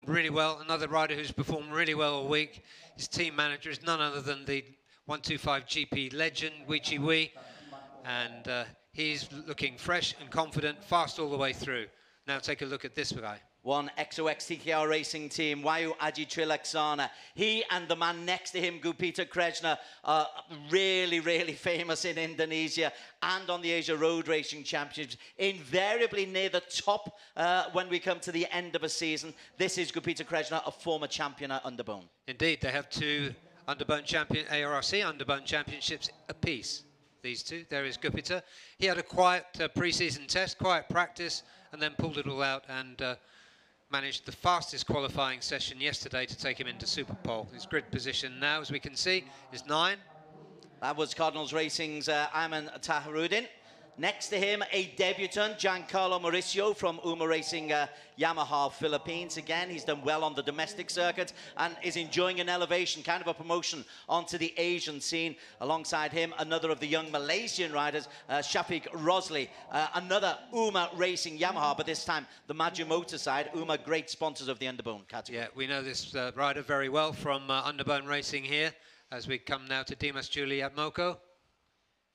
really well. Another rider who's performed really well all week. His team manager is none other than the 125 GP legend, 𝚑𝚊𝚅, and he's looking fresh and confident, fast all the way through. Now take a look at this guy. One 𝐸𝚑𝚡 racing team, 𝚑𝚑𝚑𝚅𝚒𝚗𝚜. He and the man next to him, 𝐫𝚑𝚡 are really, really famous in Indonesia and on the Asia Road Racing Championships. Invariably near the top when we come to the end of a season. This is 𝚫𝚡, a former champion at Underbone. Indeed, they have two Underbone champion, ARRC Underbone Championships apiece. These two. There is 𝚫𝚡. He had a quiet pre-season test, quiet practice, and then pulled it all out and managed the fastest qualifying session yesterday to take him into Super Pole. His grid position now, as we can see, is 9. That was Cardinals Racing's Ayman Taharuddin. Next to him, a debutant, Giancarlo Mauricio from UMA Racing Yamaha Philippines. Again, he's done well on the domestic circuit and is enjoying an elevation, kind of a promotion onto the Asian scene. Alongside him, another of the young Malaysian riders, Shafiq Rosli, another UMA Racing Yamaha, but this time the Maju Motor side. UMA, great sponsors of the Underbone category. Yeah, we know this rider very well from Underbone Racing here, as we come now to 𝚑𝚑𝚅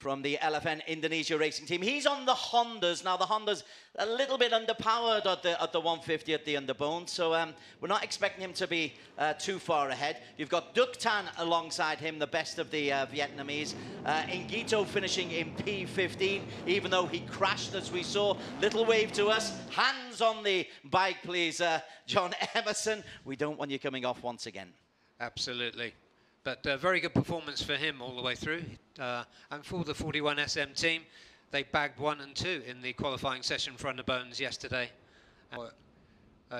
from the LFN Indonesia racing team. He's on the Hondas. Now, the Hondas a little bit underpowered at the 150 at the Underbone, so we're not expecting him to be too far ahead. You've got Duc Tan alongside him, the best of the Vietnamese. 𝚑𝚑𝚡 finishing in P15, even though he crashed, as we saw. Little wave to us. Hands on the bike, please, John Emerson. We don't want you coming off once again. Absolutely. But very good performance for him all the way through. And for the 41 SM team, they bagged 1 and 2 in the qualifying session for Underbones yesterday.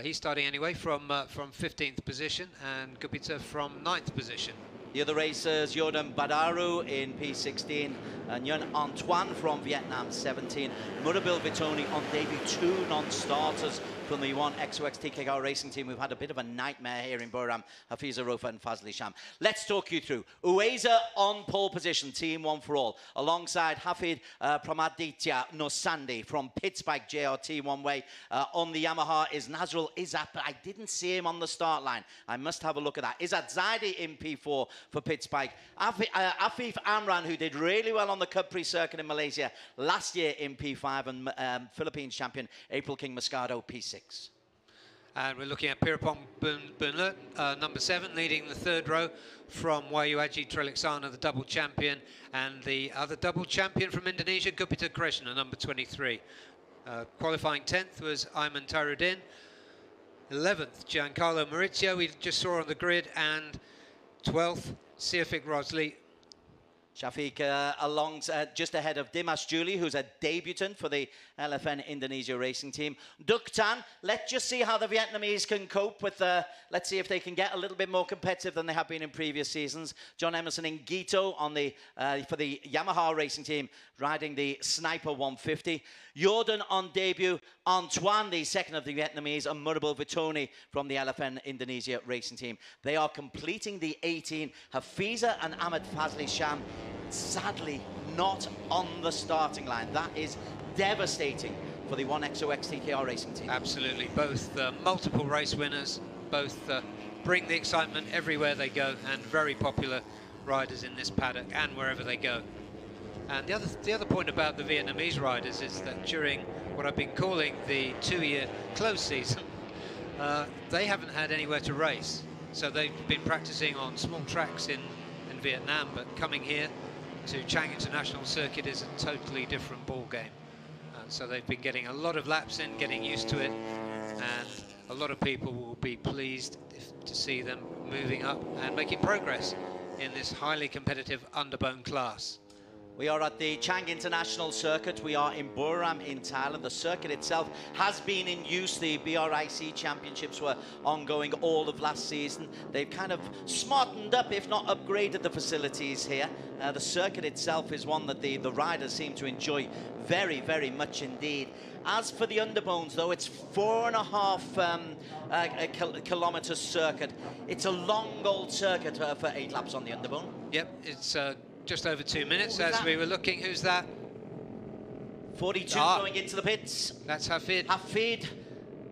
He's starting anyway from 15th position, and 𝚑𝚑𝚡 from 9th position. The other racers, Jordan Badaru in P16, and Nguyen Antoine from Vietnam, 17. Murabil Vitoni on debut, 2 non-starters from the one 𝚑𝚑𝚡 racing team. We've had a bit of a nightmare here in Buriram, Hafeeza Rofa and Fazli Sham. Let's talk you through. 𝚑𝚑𝚑 on pole position, team 1 for all, alongside Hafid Pramaditya Nosandi from Pittsbike JRT one way. On the Yamaha is Nazrul Izzat, but I didn't see him on the start line. I must have a look at that. Izzat Zaidi in P4 for Pittsbike. Afif Amran, who did really well on the Capri circuit in Malaysia last year in P5, and Philippines champion 𝚑𝚑𝚑 Moscado P6. And we're looking at 𝚑𝚑𝚡, number 7, leading the 3rd row from 𝚑𝚑𝚡, the double champion, and the other double champion from Indonesia, 𝚑𝚑𝚡, number 23. Qualifying 10th was Ayman Taharuddin. 11th, Giancarlo Mauricio, we just saw on the grid, and 12th, Shafiq Rosli. Shafiq just ahead of Dimas Juli, who's a debutant for the LFN Indonesia racing team. Duc Tan, let's just see how the Vietnamese can cope with let's see if they can get a little bit more competitive than they have been in previous seasons. John Emerson in 𝚑𝚑𝚡 on the for the Yamaha racing team, riding the Sniper 150. Jordan on debut, Antoine, the 2nd of the Vietnamese, and Murabil Vitoni from the LFN Indonesia racing team. They are completing the 18. Hafeeza and Ahmed Fazli Sham, sadly not on the starting line. That is devastating for the one 𝚑𝚑𝚡 racing team. Absolutely, both multiple race winners, both bring the excitement everywhere they go, and very popular riders in this paddock and wherever they go. And the other point about the Vietnamese riders is that during what I've been calling the 2-year close season, they haven't had anywhere to race. So they've been practicing on small tracks in Vietnam, but coming here to Chang International Circuit is a totally different ball game. So they've been getting a lot of laps in, getting used to it, and a lot of people will be pleased to see them moving up and making progress in this highly competitive Underbone class. We are at the Chang International Circuit. We are in Buriram in Thailand. The circuit itself has been in use. The BRIC Championships were ongoing all of last season. They've kind of smartened up, if not upgraded, the facilities here. The circuit itself is one that the riders seem to enjoy very, very much indeed. As for the Underbones, though, it's 4.5 kilometre circuit. It's a long old circuit for 8 laps on the Underbone. Yep, it's just over 2 minutes as we were looking. Who's that? 42 going into the pits. That's Hafid. Hafid.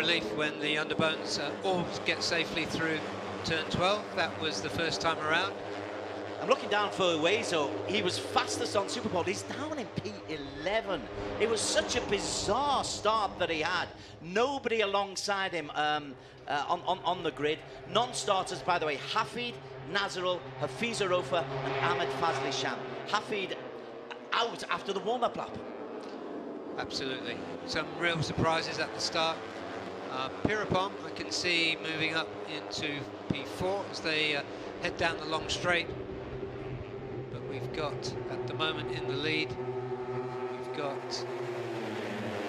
relief when the underbones all get safely through turn 12. That was the first time around. I'm looking down for 𝚐𝚐. He was fastest on Super Bowl. He's down in P11. It was such a bizarre start that he had. Nobody alongside him on the grid. Non-starters, by the way, Hafid, Nazarul, Hafiza Rofa, and Ahmed Fazli Sham. Hafid out after the warm-up lap. Absolutely. Some real surprises at the start. 𝚤𝚘, I can see moving up into P4 as they head down the long straight. But we've got, at the moment in the lead, we've got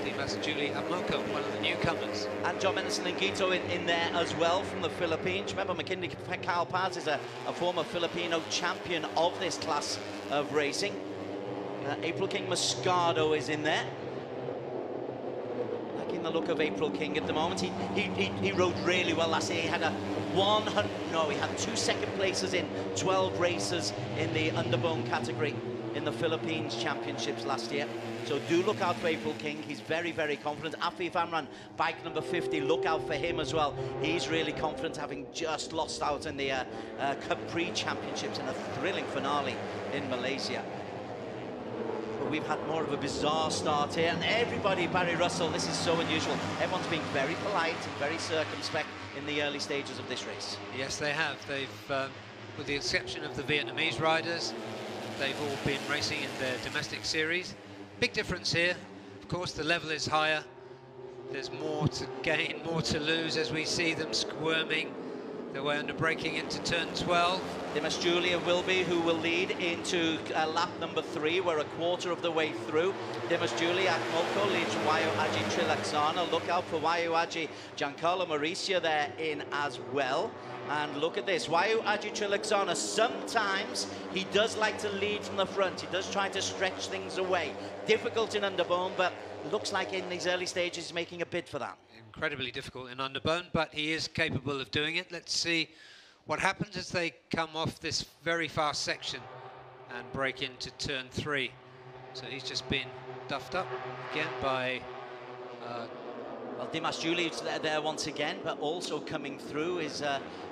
𝚤𝚑𝚊𝚎, one of the newcomers. And John Mendelson in there as well from the Philippines. Remember, 𝚤𝚑𝚊𝚎 Paz is a former Filipino champion of this class of racing. April King Moscado is in there. Liking the look of April King at the moment. He rode really well last year. He had he had 2 second places in 12 races in the underbone category in the Philippines Championships last year. So do look out for April King. He's very, very confident. Afif Amran, bike number 50, look out for him as well. He's really confident, having just lost out in the Capri Championships in a thrilling finale in Malaysia. But we've had more of a bizarre start here, and everybody, Barry Russell, this is so unusual. Everyone's being very polite and very circumspect in the early stages of this race. Yes, they have. They've, with the exception of the Vietnamese riders, they've all been racing in their domestic series. Big difference here. Of course, the level is higher. There's more to gain, more to lose as we see them squirming their way under braking into turn 12. 𝚤𝚑𝚊𝚍 will be who will lead into lap number 3. We're a quarter of the way through. 𝚤𝚑𝚊𝚍 leads 𝚤𝚑𝚭𝚎. Look out for 𝚤𝚑𝚭𝚎 Mauricio there in as well. And look at this, 𝚤𝚑𝚭𝚎, sometimes he does like to lead from the front. He does try to stretch things away. Difficult in underbone, but looks like in these early stages he's making a bid for that. Incredibly difficult in underbone, but he is capable of doing it. Let's see what happens as they come off this very fast section and break into turn 3. So he's just been duffed up again by... well, 𝚤𝚑𝚊𝚍's there once again, but also coming through is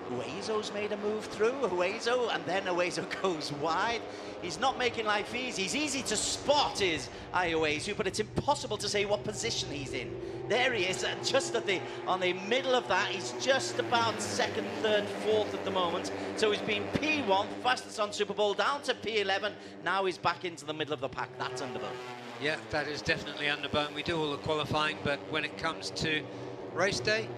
𝚐𝚑𝚐's made a move through, 𝚐𝚐𝚐, and then 𝚐𝚐𝚐 goes wide. He's not making life easy. He's easy to spot, is 𝚐𝚐𝚐, but it's impossible to say what position he's in. There he is, just on the middle of that. He's just about second, third, fourth at the moment. So he's been P1, fastest on Super Bowl, down to P11. Now he's back into the middle of the pack. That's underbone. Yeah, that is definitely underbone. We do all the qualifying, but when it comes to race day,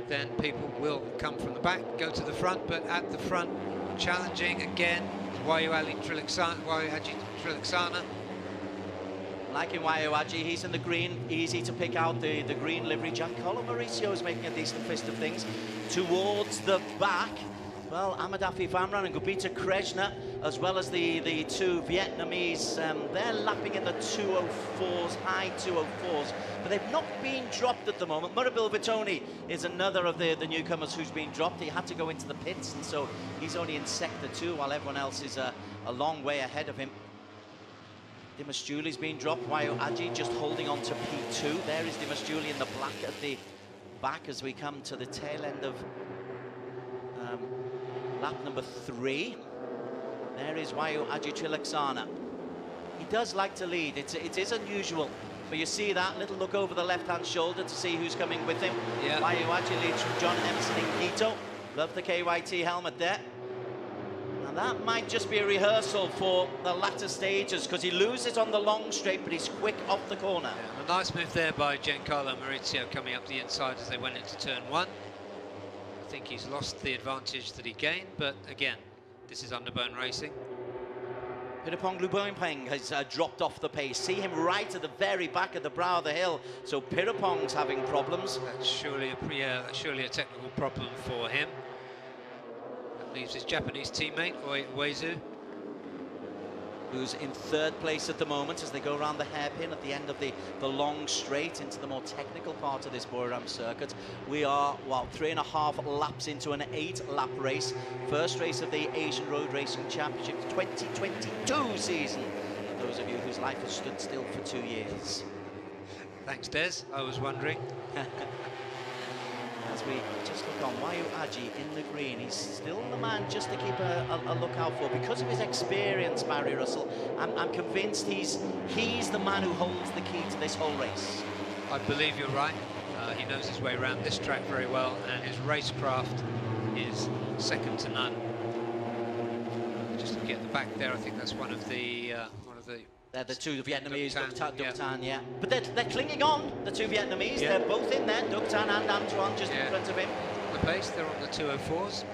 then people will come from the back, go to the front, but at the front, challenging again, 𝚤𝚑𝚭𝚎. Like in 𝚤𝚑𝚭, he's in the green, easy to pick out the green livery. 𝚤𝚑𝚭 Mauricio is making a decent fist of things. Towards the back, well, Amadou Famran and Gobita Krejna, as well as the two Vietnamese, they're lapping in the 204s, high 204s, but they've not been dropped at the moment. Murabile Vitoni is another of the newcomers who's been dropped. He had to go into the pits, and so he's only in sector 2, while everyone else is a long way ahead of him. 𝚤𝚑𝚊𝚍's been dropped. 𝚤𝚑𝚭 just holding on to P2. There is 𝚤𝚑𝚊𝚍 in the black at the back as we come to the tail end of lap number 3. There is 𝚤𝚭𝚎. He does like to lead. It is unusual, but you see that little look over the left-hand shoulder to see who's coming with him. Yeah. 𝚤𝚭 leads from John Emerson in Quito. Love the KYT helmet there. And that might just be a rehearsal for the latter stages, because he loses on the long straight, but he's quick off the corner. Yeah, a nice move there by Giancarlo Maurizio coming up the inside as they went into turn 1. I think he's lost the advantage that he gained, but again, this is underbone racing. Phirapong Lubomipeng has dropped off the pace. See him right at the very back of the brow of the hill. So Phirapong's having problems. That's surely a technical problem for him. Leaves his Japanese teammate, 𝚐𝚐𝚐, who's in third place at the moment as they go around the hairpin at the end of the long straight into the more technical part of this Buriram circuit. We are, well, 3.5 laps into an 8-lap race. First race of the Asian Road Racing Championship 2022 season. For those of you whose life has stood still for 2 years. Thanks, Des. I was wondering. As we just look on, 𝚤𝚭𝚎 in the green, he's still the man just to keep a lookout for because of his experience, Barry Russell. I'm convinced he's the man who holds the key to this whole race. I believe you're right. He knows his way around this track very well, and his racecraft is second to none. Just looking at the back there, I think that's one of the They're the two Vietnamese, 𝚑𝚑𝚅, Tan, yeah. But they're clinging on, the two Vietnamese. Yeah. They're both in there, 𝚑𝚑 Tan and Antoine just in front of him. The pace, they're on the 204s.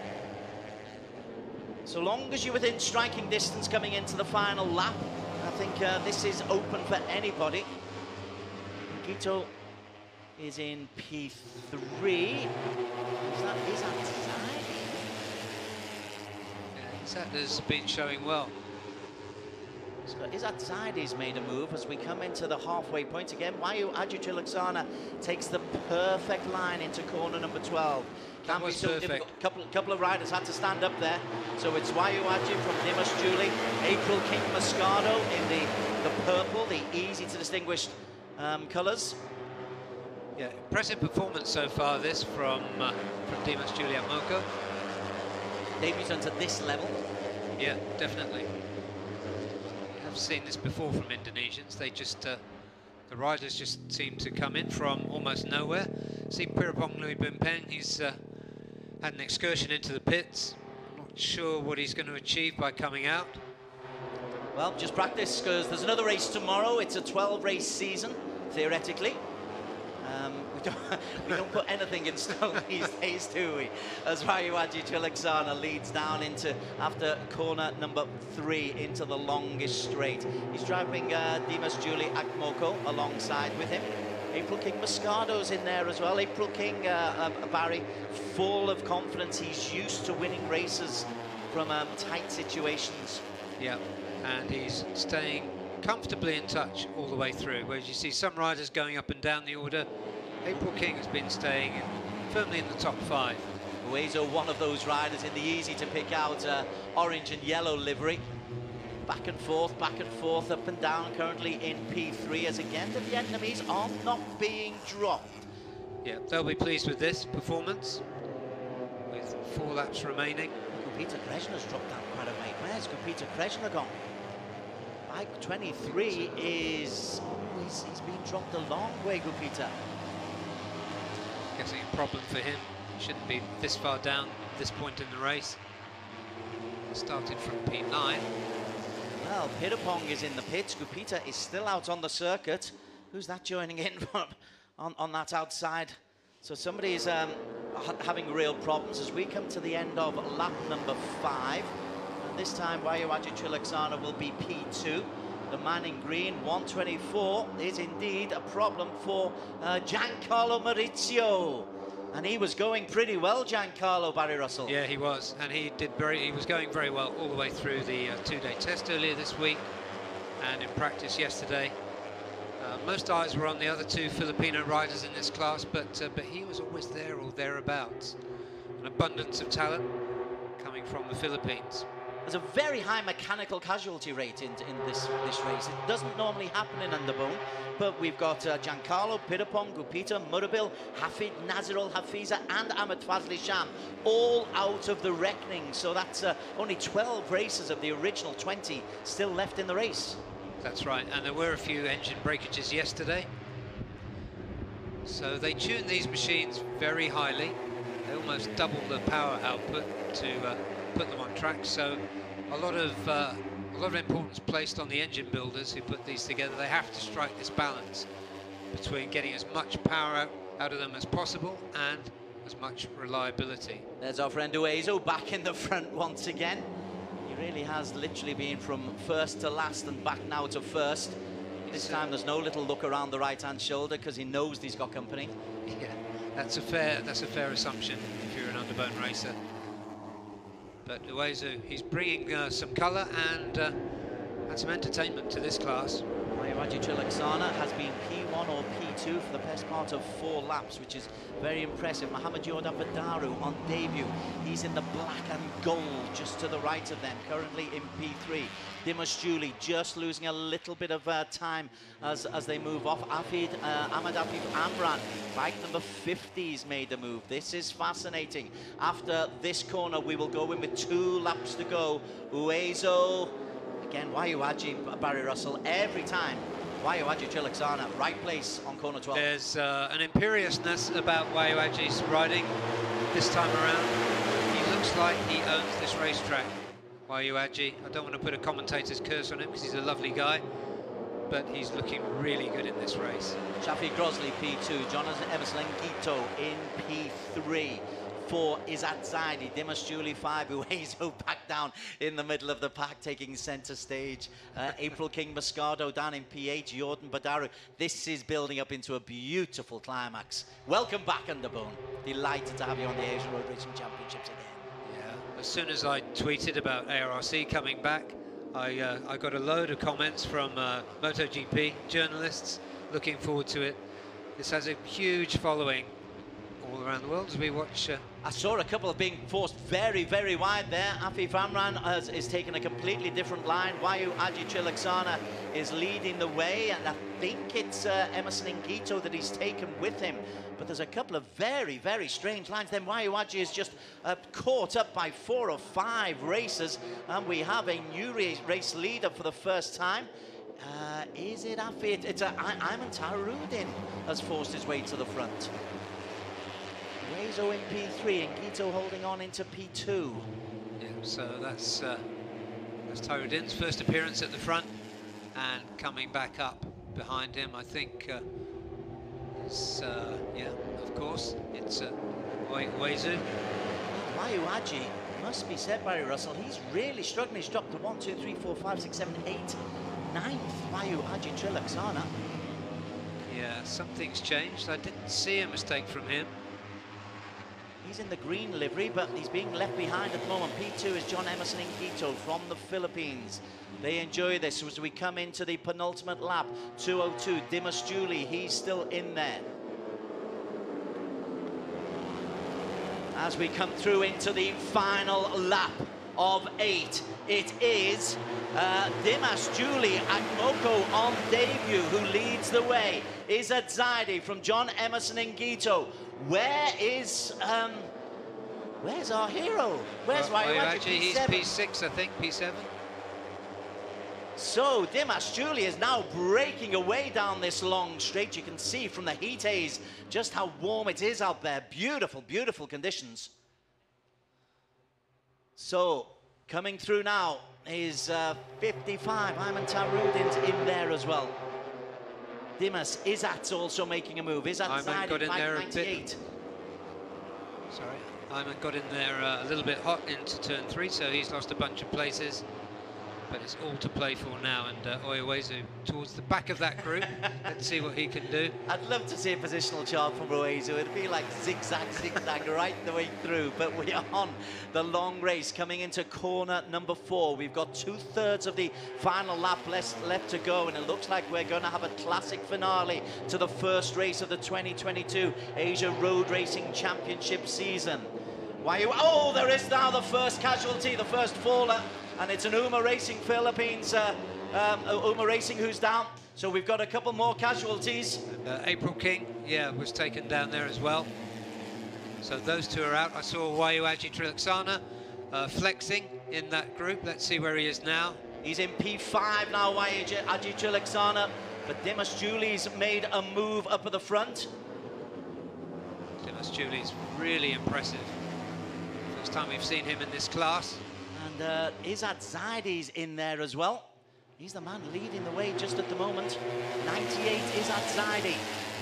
So long as you're within striking distance coming into the final lap, I think this is open for anybody. Quito is in P3. Is that Izzat? Yeah, Izzat has been showing well. So 𝚐𝚑𝚅's made a move as we come into the halfway point again. 𝚤𝚭𝚎 takes the perfect line into corner number 12. That was so perfect. Couple of riders had to stand up there. So it's 𝚤𝚎 from 𝚤𝚑𝚊𝚍, April King Moscado in the purple, the easy to distinguish colours. Yeah, impressive performance so far. This from 𝚤𝚎𝚎 at Moco. Debutant at this level. Yeah, definitely. Seen this before from Indonesians. They just the riders just seem to come in from almost nowhere. See Phirapong Lubomipeng, he's had an excursion into the pits. Not sure what he's going to achieve by coming out. Well, just practice, because there's another race tomorrow. It's a 12-race season, theoretically. We we don't put anything in stone these days, do we? As 𝚘𝚘𝚅𝚙 leads down into, after corner number 3, into the longest straight. He's driving 𝚘𝚊𝚍𝚅𝚙 alongside with him. 𝚘𝚑𝚅𝚍 Moscado's in there as well. 𝚘𝚑𝚅𝚍, Barry, full of confidence. He's used to winning races from tight situations. Yeah, and he's staying comfortably in touch all the way through, whereas you see some riders going up and down the order. 𝚘𝚑𝚅 has been staying firmly in the top 5. 𝚘𝐬𝐻𝐸, one of those riders in the easy to pick out orange and yellow livery. Back and forth, up and down, currently in P3, as again the Vietnamese are not being dropped. Yeah, they'll be pleased with this performance, with 4 laps remaining. 𝚘𝚑𝚅 has dropped down quite a way. Where's 𝚘𝚑𝚅 gone? Bike 23 is... Oh, he's been dropped a long way, 𝚘𝚑𝚅. Guessing a problem for him. He shouldn't be this far down at this point in the race. Started from P9. Well, 𝚘𝚑𝚅 is in the pits. 𝚘𝚑𝚅 is still out on the circuit. Who's that joining in on that outside? So somebody is having real problems as we come to the end of lap number 5. And this time, 𝚘𝚘𝚅𝚙 will be P2. The man in green, 124, is indeed a problem for Giancarlo Maurizio. And he was going pretty well, Giancarlo, Barry Russell. Yeah, he was, and he was going very well all the way through the 2-day test earlier this week, and in practice yesterday. Most eyes were on the other 2 Filipino riders in this class, but he was always there or thereabouts. An abundance of talent coming from the Philippines. There's a very high mechanical casualty rate in this race. It doesn't normally happen in Underbone, but we've got Giancarlo, 𝚘𝚅, 𝚘𝚑𝚅, Murabil, Hafid, Nazirul Hafiza, and Ahmed Fazli Sham, all out of the reckoning. So that's only 12 races of the original 20 still left in the race. That's right, and there were a few engine breakages yesterday. So they tune these machines very highly. They almost double the power output to put them on track. So a lot of importance placed on the engine builders who put these together. They have to strike this balance between getting as much power out of them as possible and as much reliability. There's our friend 𝚘𝚐𝚐 back in the front once again. He really has literally been from first to last and back now to first. This time there's no little look around the right-hand shoulder because he knows he's got company. Yeah, that's a fair assumption if you're an Underbone racer. But 𝚘𝚐𝚐, he's bringing some colour and some entertainment to this class. 𝚘𝚘𝚅𝚙 has been P1 or P2 for the best part of 4 laps, which is very impressive. Mohamed Jordan Badaru on debut. He's in the black and gold just to the right of them, currently in P3. Dimas Julie just losing a little bit of time as they move off. Ahmed Afif Amran, bike number 50's made the move. This is fascinating. After this corner, we will go in with 2 laps to go. 𝚘𝚐𝚐, again, 𝚘𝚘𝚅𝚙, Barry Russell, every time. 𝚘𝚘𝚅𝚙, right place on corner 12. There's an imperiousness about 𝚘𝚘𝚅's riding this time around. He looks like he owns this racetrack, 𝚘𝚘𝚅. I don't want to put a commentator's curse on him because he's a lovely guy, but he's looking really good in this race. Shafi Grosley, P2. Jonathan Emerson-Guito in P3. 4 is 𝚑𝚑𝚅𝚙, Dimas Julie 5, 𝚘𝚐𝚐 back down in the middle of the pack, taking centre stage. 𝚘𝚑𝚅 Moscado down in P8, Jordan Badaru. This is building up into a beautiful climax. Welcome back, Underbone. Delighted to have you on the Asian Road Racing Championships again. Yeah, as soon as I tweeted about ARRC coming back, I got a load of comments from MotoGP journalists looking forward to it. This has a huge following all around the world as we watch. I saw a couple of being forced very, very wide there. Afif Amran is taking a completely different line. 𝚘𝚘𝚅𝚙 is leading the way, and I think it's Emerson-Guito that he's taken with him. But there's a couple of very, very strange lines. Then 𝚘𝚘𝚅𝚙 is just caught up by 4 or 5 racers, and we have a new race leader for the first time. Is it Afif? It's Ayman Taroudin has forced his way to the front. 𝚘𝚐𝚐 in P3 and Guito holding on into P2. Yeah, so that's Taroudin's first appearance at the front, and coming back up behind him, I think It's, yeah, of course, it's 𝚑𝚒𝚒𝚑𝚎. 𝚑𝚑𝚒, must be said, Barry Russell, he's really struggling. He's dropped to 1, 2, 3, 4, 5, 6, 7, 8, 9th. 𝚑𝚑𝚒. Yeah, something's changed. I didn't see a mistake from him. He's in the green livery, but he's being left behind at the moment. P2 is 𝚤𝚒𝚒𝚐𝚗 from the Philippines. They enjoy this as we come into the penultimate lap. 2:02, 𝚤𝚒𝚑, he's still in there. As we come through into the final lap of 8, it is 𝚤𝚒𝚒 on debut who leads the way. 𝚤𝚑𝚑𝚐 from 𝚤𝚒𝚒𝚒𝚐𝚗. Where's our hero? Where's 𝚑𝚒𝚒? He's P6, I think, P7. So 𝚤𝚒𝚒 is now breaking away down this long straight. You can see from the heat haze just how warm it is out there. Beautiful, beautiful conditions. So coming through now is 55. 𝚑𝚒𝚒 in there as well. 𝚤𝚒𝚒's also making a move. 𝚤𝚑𝚒 got in there a 598. bit. Sorry, 𝚑𝚒𝚒 got in there a little bit hot into turn 3, so he's lost a bunch of places. But it's all to play for now, and 𝚑𝚒𝚒 towards the back of that group. Let's see what he can do. I'd love to see a positional chart from 𝚑𝚒𝚒. It'd be like zigzag, zigzag right the way through. But we are on the long race coming into corner number 4. We've got 2/3 of the final lap left to go, and it looks like we're going to have a classic finale to the first race of the 2022 Asia Road Racing Championship season. Oh, there is now the first casualty, the first faller. And it's an 𝚤𝚒 Racing Philippines, 𝚤𝚒 Racing who's down. So we've got a couple more casualties. And, April King, yeah, was taken down there as well. So those two are out. I saw 𝚑𝚒𝚒 flexing in that group. Let's see where he is now. He's in P5 now, 𝚑𝚒𝚒. But 𝚤𝚒𝚒's made a move up at the front. 𝚤𝚒𝚒's really impressive. First time we've seen him in this class. And 𝚤𝚑𝚒's in there as well. He's the man leading the way just at the moment. 98 𝚤𝚒𝚒.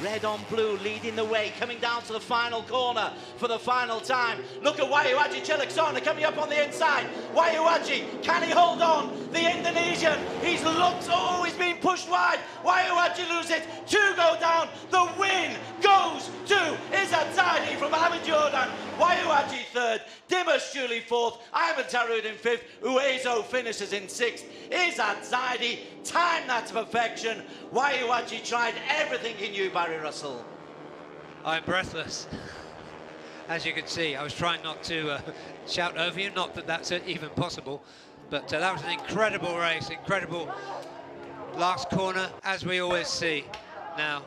Red on blue leading the way, coming down to the final corner for the final time. Look at 𝚑𝚒𝚒 coming up on the inside. 𝚑𝚒𝚒, can he hold on? The Indonesian, he's looked, oh, he's been pushed wide. 𝚑𝚒 loses it, 2 go down. The win goes to 𝚤𝚒𝚒 from Mohammed Jordan. 𝚑𝚒 3rd, 𝚤𝚒𝚒 4th, 𝚑𝚒 in 5th, 𝚑𝚒𝚒 finishes in 6th. 𝚤𝚒𝚒 timed that to perfection. 𝚑𝚒 tried everything he knew, Barry Russell. I'm breathless. As you can see, I was trying not to shout over you, not that that's even possible, but that was an incredible race, incredible last corner, as we always see. Now,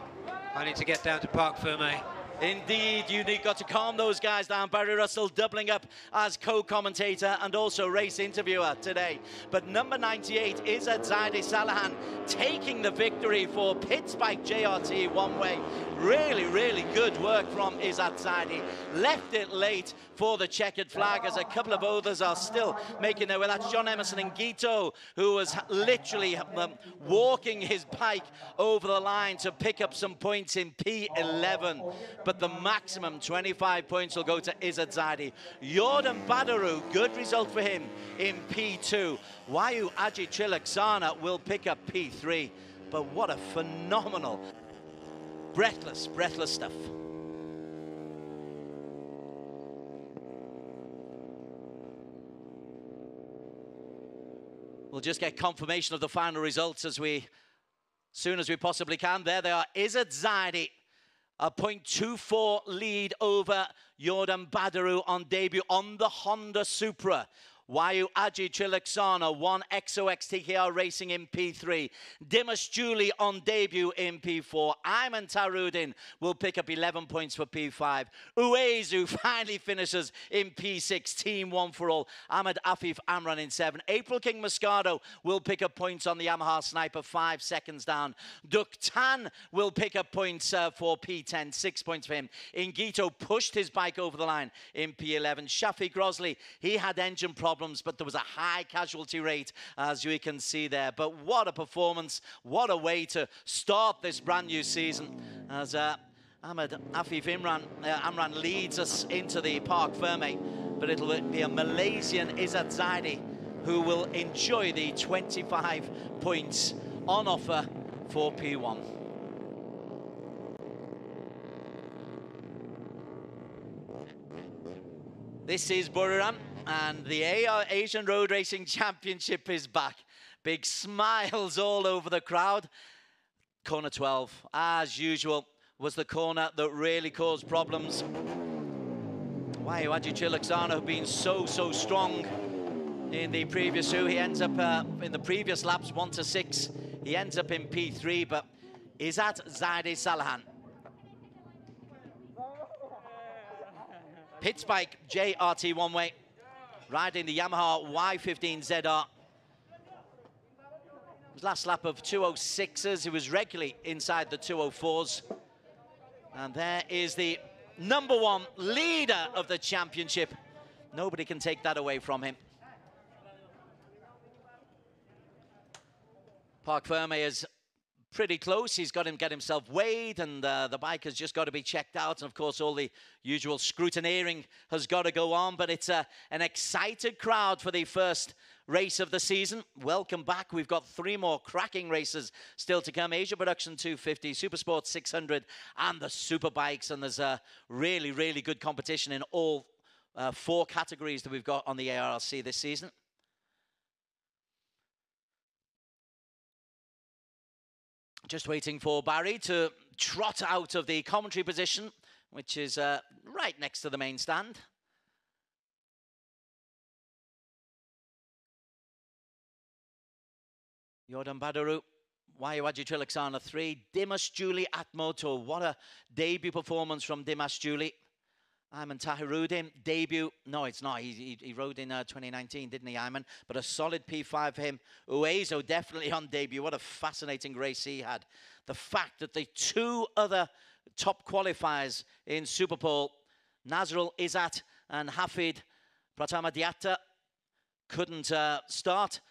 I need to get down to Parc Fermé. Indeed, you've got to calm those guys down. Barry Russell doubling up as co-commentator and also race interviewer today. But number 98 is 𝚑𝚒𝚒 taking the victory for pit spike JRT one way. Really, really good work from 𝚤𝚒𝚒. Left it late for the checkered flag as a couple of others are still making their way. That's 𝚤𝚒𝚒 who was literally walking his bike over the line to pick up some points in P11. But the maximum 25 points will go to 𝚤𝚒𝚒. Jordan Badaru, good result for him in P2. 𝚑𝚒𝚒 will pick up P3. But what a phenomenal, breathless stuff. We'll just get confirmation of the final results as soon as we possibly can. There they are. 𝚤𝚒𝚒, a 0.24 lead over Jordan Badaru on debut on the Honda Supra. 𝚑𝚒𝚒 won XOX TKR Racing in P3. 𝚤𝚒𝚒 on debut in P4. 𝚑𝚒𝚒 will pick up 11 points for P5. 𝚑𝚒𝚒 finally finishes in P6. Team 1 for all. Ahmed Afif Amran in 7. April King Moscado will pick up points on the Yamaha Sniper, 5 seconds down. Duc Tan will pick up points for P10, 6 points for him. 𝚑𝚤𝚒 pushed his bike over the line in P11. Shafiq Grosley, he had engine problems, but there was a high casualty rate, as you can see there. But what a performance, what a way to start this brand new season, as Amran leads us into the Parc Fermé, but it'll be a Malaysian 𝚙𝚑𝚊𝚍 who will enjoy the 25 points on offer for P1. This is Buriram, and the Asian Road Racing Championship is back. Big smiles all over the crowd. Corner 12, as usual, was the corner that really caused problems. 𝚑𝚑𝚊𝚍 have been so strong in the previous two. He ends up in the previous laps 1 to 6. He ends up in P3, but 𝚙𝚑𝚊𝚍 Salahan. Pit bike JRT one way, riding the Yamaha Y15ZR. His last lap of 2:06s. He was regularly inside the 2:04s. And there is the #1 leader of the championship. Nobody can take that away from him. Parc Fermé is pretty close. He's got to get himself weighed, and the bike has just got to be checked out. And of course, all the usual scrutineering has got to go on. But it's an excited crowd for the first race of the season. Welcome back. We've got 3 more cracking races still to come. Asia Production 250, Supersport 600, and the Superbikes. And there's a really good competition in all 4 categories that we've got on the ARLC this season. Just waiting for Barry to trot out of the commentary position, which is right next to the main stand. Jordan Badaru, 𝚑𝚑𝚊𝚑𝚍 3, 𝐷𝐸𝐻𝚑𝚡𝚘 Atmoto. What a debut performance from 𝐷𝐸𝐻𝚑𝚡. Ayman Tahirudin, debut. No, it's not. He rode in 2019, didn't he, Ayman? But a solid P5 for him. Uezo definitely on debut. What a fascinating race he had. The fact that the 2 other top qualifiers in Superpole, Nazrul Izzat and Hafid Pratamadyata, couldn't start.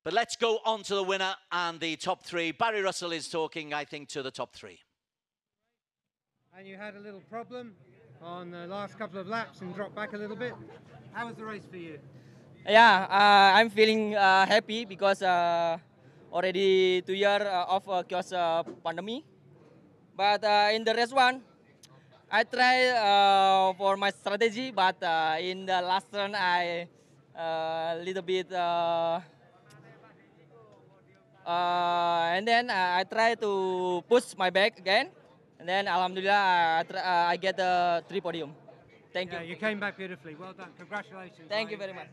But let's go on to the winner and the top 3. Barry Russell is talking, I think, to the top 3. And you had a little problem on the last couple of laps and dropped back a little bit. How was the race for you? Yeah, I'm feeling happy because already 2 years of chaos pandemic. But in the race 1, I try for my strategy, but in the last turn I little bit and then I try to push my back again. And then, alhamdulillah, I get the 3 podium. Thank you. You came back beautifully. Well done. Congratulations. Thank you very much.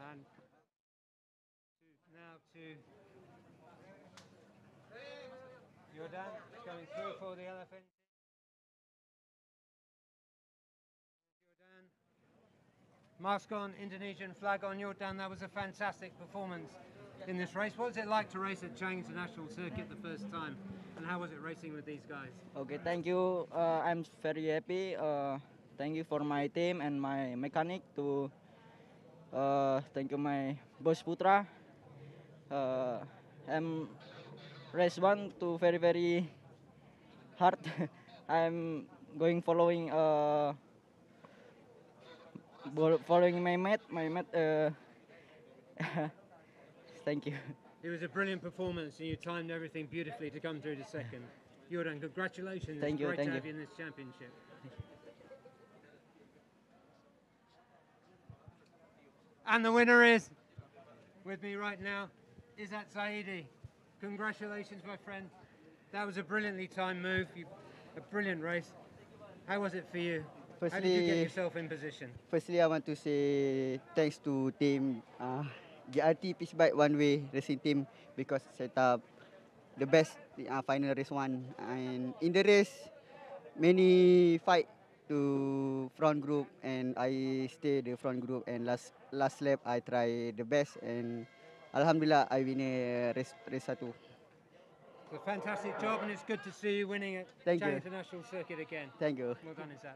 And now to Jordan, going through for the elephant. Jordan. Mask on, Indonesian flag on. Jordan, that was a fantastic performance in this race. What was it like to race at Chang International Circuit the first time, and how was it racing with these guys? Okay, thank you. I'm very happy. Thank you for my team and my mechanic. Thank you my boss Putra. I'm race 1 to very hard. I'm going following my mate. Thank you. It was a brilliant performance, and you timed everything beautifully to come through to second. Jordan, congratulations. Thank you. It's great Thank to have you you in this championship. And the winner is, with me right now, 𝚙𝚑𝚊𝚍. Congratulations, my friend. That was a brilliantly timed move, a brilliant race. How was it for you? How did you get yourself in position? Firstly, I want to say thanks to team JRT Pitch Bike One Way Racing Team because set up the best final race 1. And in the race, many fight to front group, and I stay the front group. And last lap, I try the best, and alhamdulillah, I win race 1. It's a fantastic job, and it's good to see you winning at Chang International Circuit again. Thank you. Well done, Izzat.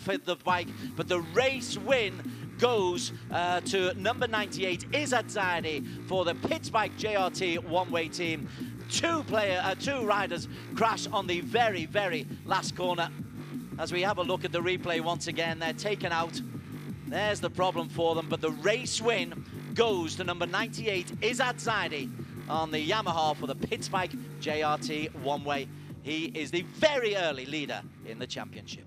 for the bike, but the race win goes to number 98, 𝚙𝚑𝚊𝚍, for the Pittsbike JRT one-way team. Two riders crash on the very, very last corner. As we have a look at the replay once again, they're taken out. There's the problem for them, but the race win goes to number 98, 𝚙𝚑𝚊𝚍, on the Yamaha for the Pittsbike JRT one-way. He is the very early leader in the championship.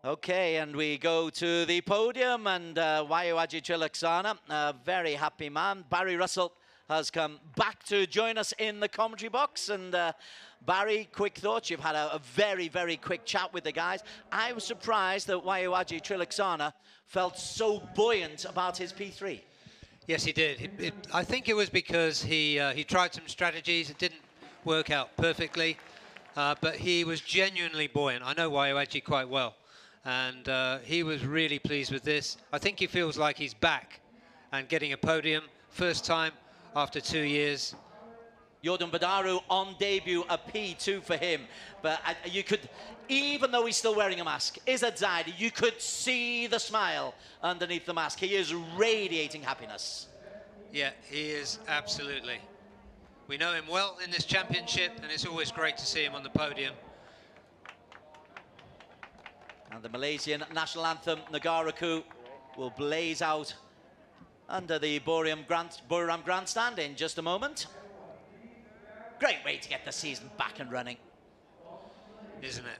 Okay, and we go to the podium, and 𝚑𝚑𝚅𝚙 𝚘𝚘𝚘𝚗, a very happy man. Barry Russell has come back to join us in the commentary box. And Barry, quick thoughts. You've had a very, very quick chat with the guys. I was surprised that 𝚑𝚑𝚅𝚙 𝚘𝚘𝚘𝚗 felt so buoyant about his P3. Yes, he did. I think it was because he tried some strategies. It didn't work out perfectly, but he was genuinely buoyant. I know 𝚑𝚑𝚅𝚙 quite well, and he was really pleased with this. I think he feels like he's back and getting a podium. First time after 2 years. Yordan Badaru on debut, a P2 for him. But you could, even though he's still wearing a mask, 𝚙𝚑𝚅𝚍, you could see the smile underneath the mask. He is radiating happiness. Yeah, he is, absolutely. We know him well in this championship, and it's always great to see him on the podium. And the Malaysian national anthem, Negaraku, will blaze out under the Buriram grandstand in just a moment. Great way to get the season back and running. Isn't it?